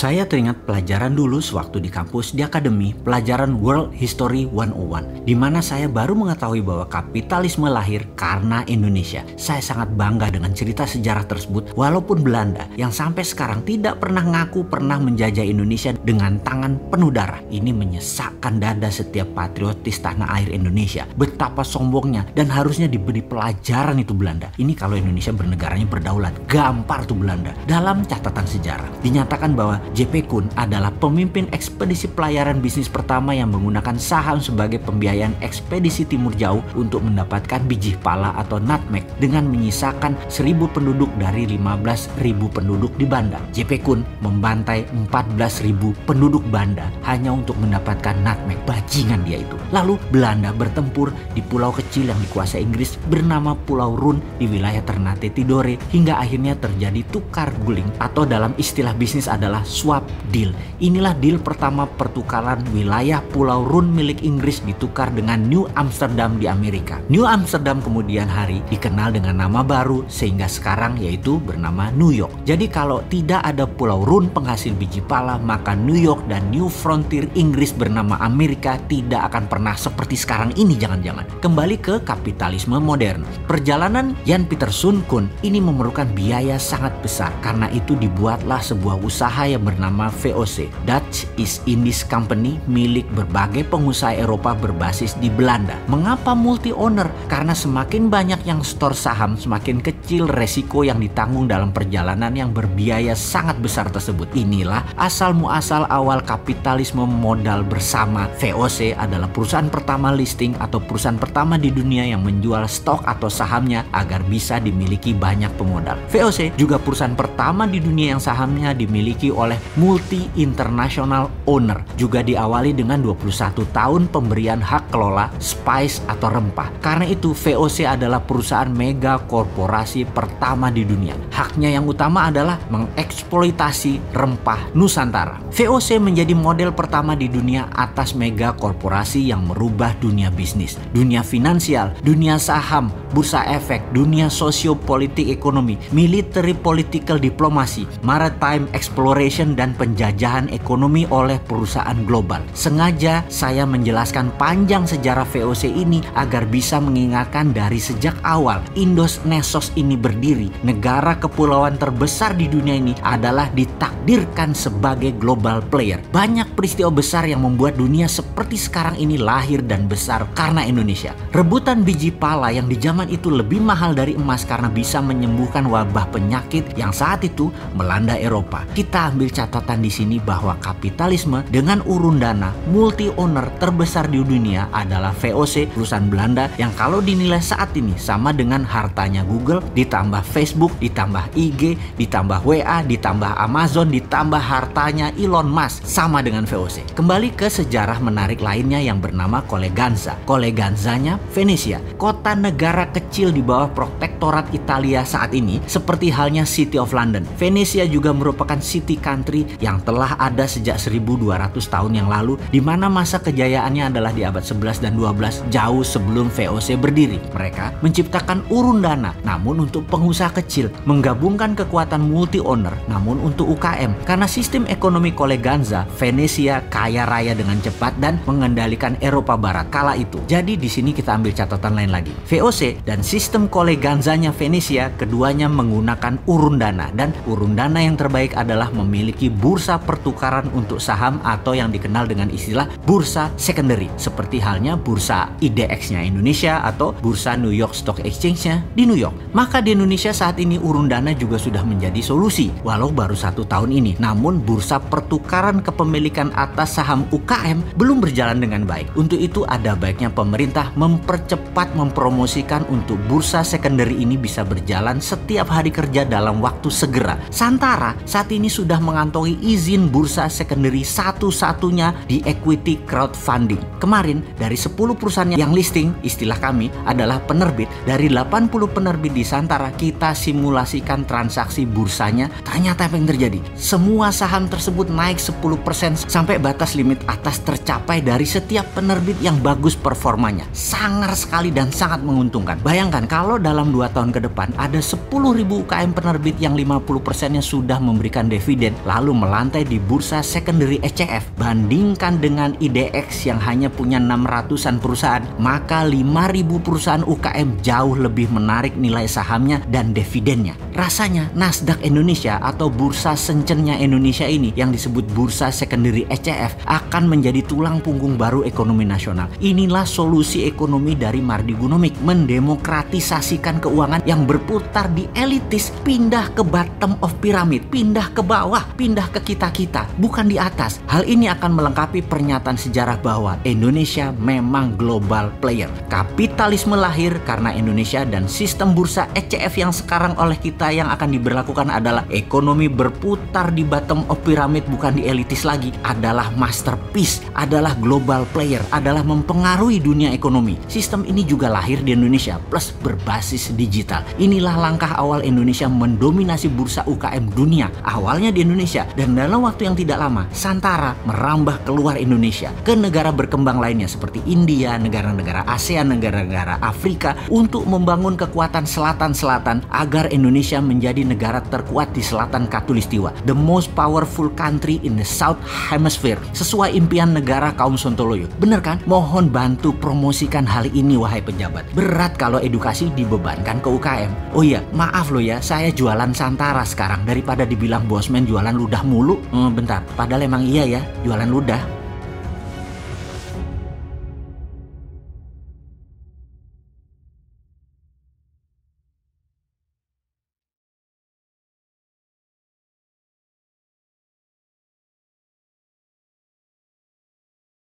Saya teringat pelajaran dulu sewaktu di kampus di akademi, pelajaran World History 101, di mana saya baru mengetahui bahwa kapitalisme lahir karena Indonesia. Saya sangat bangga dengan cerita sejarah tersebut, walaupun Belanda yang sampai sekarang tidak pernah ngaku pernah menjajah Indonesia dengan tangan penuh darah. Ini menyesakkan dada setiap patriotis tanah air Indonesia. Betapa sombongnya dan harusnya diberi pelajaran itu Belanda. Ini kalau Indonesia bernegaranya berdaulat, gampar tuh Belanda. Dalam catatan sejarah, dinyatakan bahwa J.P. Kuhn adalah pemimpin ekspedisi pelayaran bisnis pertama yang menggunakan saham sebagai pembiayaan ekspedisi timur jauh untuk mendapatkan biji pala atau nutmeg dengan menyisakan 1.000 penduduk dari 15.000 penduduk di Banda. J.P. Kuhn membantai 14.000 penduduk Banda hanya untuk mendapatkan nutmeg. Bajingan dia itu. Lalu Belanda bertempur di pulau kecil yang dikuasai Inggris bernama Pulau Run di wilayah Ternate Tidore hingga akhirnya terjadi tukar guling atau dalam istilah bisnis adalah swap deal. Inilah deal pertama pertukaran wilayah Pulau Run milik Inggris ditukar dengan New Amsterdam di Amerika. New Amsterdam kemudian hari dikenal dengan nama baru sehingga sekarang yaitu bernama New York. Jadi kalau tidak ada Pulau Run penghasil biji pala, maka New York dan New Frontier Inggris bernama Amerika tidak akan pernah seperti sekarang ini jangan-jangan. Kembali ke kapitalisme modern. Perjalanan Jan Pieter Soen Kuhn ini memerlukan biaya sangat besar. Karena itu dibuatlah sebuah usaha yang bernama VOC, Dutch East Indies Company, milik berbagai pengusaha Eropa berbasis di Belanda. Mengapa multi owner? Karena semakin banyak yang store saham, semakin kecil resiko yang ditanggung dalam perjalanan yang berbiaya sangat besar tersebut. Inilah asal muasal awal kapitalisme modal bersama. VOC adalah perusahaan pertama listing atau perusahaan pertama di dunia yang menjual stok atau sahamnya agar bisa dimiliki banyak pemodal. VOC juga perusahaan pertama di dunia yang sahamnya dimiliki oleh multi international owner. Juga diawali dengan 21 tahun pemberian hak kelola spice atau rempah. Karena itu VOC adalah perusahaan mega korporasi pertama di dunia. Haknya yang utama adalah mengeksploitasi rempah Nusantara. VOC menjadi model pertama di dunia atas mega korporasi yang merubah dunia bisnis, dunia finansial, dunia saham, bursa efek, dunia sosiopolitik ekonomi, military political diplomasi, maritime exploration dan penjajahan ekonomi oleh perusahaan global. Sengaja saya menjelaskan panjang sejarah VOC ini agar bisa mengingatkan dari sejak awal Indonesia ini berdiri, negara kepulauan terbesar di dunia ini adalah ditakdirkan sebagai global player. Banyak peristiwa besar yang membuat dunia seperti sekarang ini lahir dan besar karena Indonesia. Rebutan biji pala yang di zaman itu lebih mahal dari emas karena bisa menyembuhkan wabah penyakit yang saat itu melanda Eropa. Kita ambil catatan di sini bahwa kapitalisme dengan urun dana multi owner terbesar di dunia adalah VOC, perusahaan Belanda yang kalau dinilai saat ini sama dengan hartanya Google ditambah Facebook, ditambah IG, ditambah WA, ditambah Amazon, ditambah hartanya Elon Musk, sama dengan VOC. Kembali ke sejarah menarik lainnya yang bernama Coleganza. Coleganzanya Venesia, kota negara kecil di bawah protektorat Italia saat ini seperti halnya City of London. Venesia juga merupakan city country yang telah ada sejak 1200 tahun yang lalu, di mana masa kejayaannya adalah di abad 11 dan 12 jauh sebelum VOC berdiri. Mereka menciptakan urun dana namun untuk pengusaha kecil, menggabungkan kekuatan multi owner namun untuk UKM. Karena sistem ekonomi Coleganza, Venesia kaya raya dengan cepat dan mengendalikan Eropa Barat kala itu. Jadi di sini kita ambil catatan lain lagi. VOC dan sistem Coleganzanya Venesia keduanya menggunakan urun dana, dan urun dana yang terbaik adalah memiliki bursa pertukaran untuk saham atau yang dikenal dengan istilah bursa secondary, seperti halnya bursa IDX-nya Indonesia atau bursa New York Stock Exchange-nya di New York. Maka di Indonesia saat ini urun dana juga sudah menjadi solusi, walau baru 1 tahun ini. Namun bursa pertukaran kepemilikan atas saham UKM belum berjalan dengan baik. Untuk itu ada baiknya pemerintah mempercepat mempromosikan untuk bursa secondary ini bisa berjalan setiap hari kerja dalam waktu segera. Santara saat ini sudah mengantongi izin bursa secondary satu-satunya di equity crowdfunding. Kemarin dari 10 perusahaan yang listing, istilah kami adalah penerbit, dari 80 penerbit di Santara kita simulasikan transaksi bursanya. Ternyata apa yang terjadi? Semua saham tersebut naik 10% sampai batas limit atas tercapai dari setiap penerbit yang bagus performanya. Sangar sekali dan sangat menguntungkan. Bayangkan kalau dalam 2 tahun ke depan ada 10.000 UKM penerbit yang 50%-nya sudah memberikan dividen, lalu melantai di bursa secondary ECF. Bandingkan dengan IDX yang hanya punya 600-an perusahaan, maka 5.000 perusahaan UKM jauh lebih menarik nilai sahamnya dan dividennya. Rasanya Nasdaq Indonesia atau bursa sencennya Indonesia ini yang disebut bursa secondary ECF akan menjadi tulang punggung baru ekonomi nasional. Inilah solusi ekonomi dari Mardi Gunomik, mendemokratisasikan keuangan yang berputar di elitis, pindah ke bottom of pyramid, pindah ke bawah, pindah ke kita-kita, bukan di atas. Hal ini akan melengkapi pernyataan sejarah bahwa Indonesia memang global player. Kapitalisme lahir karena Indonesia dan sistem bursa ECF yang sekarang oleh kita yang akan diberlakukan adalah ekonomi berputar di bottom of pyramid, bukan di elitis lagi, adalah masterpiece, adalah global player, adalah mempengaruhi dunia ekonomi. Sistem ini juga lahir di Indonesia plus berbasis digital. Inilah langkah awal Indonesia mendominasi bursa UKM dunia, awalnya di Indonesia, dan dalam waktu yang tidak lama Santara merambah keluar Indonesia ke negara berkembang lainnya seperti India, negara-negara ASEAN, negara-negara Afrika, untuk membangun kekuatan selatan-selatan agar Indonesia menjadi negara terkuat di selatan Katulistiwa, the most powerful country in the South Hemisphere, sesuai impian negara kaum Sontoloyo. Bener kan? Mohon bantu promosikan hal ini wahai pejabat. Berat kalau edukasi dibebankan ke UKM. Oh iya, maaf loh ya, saya jualan Santara sekarang daripada dibilang bosman jualan ludah mulu. Bentar, padahal emang iya ya, jualan ludah.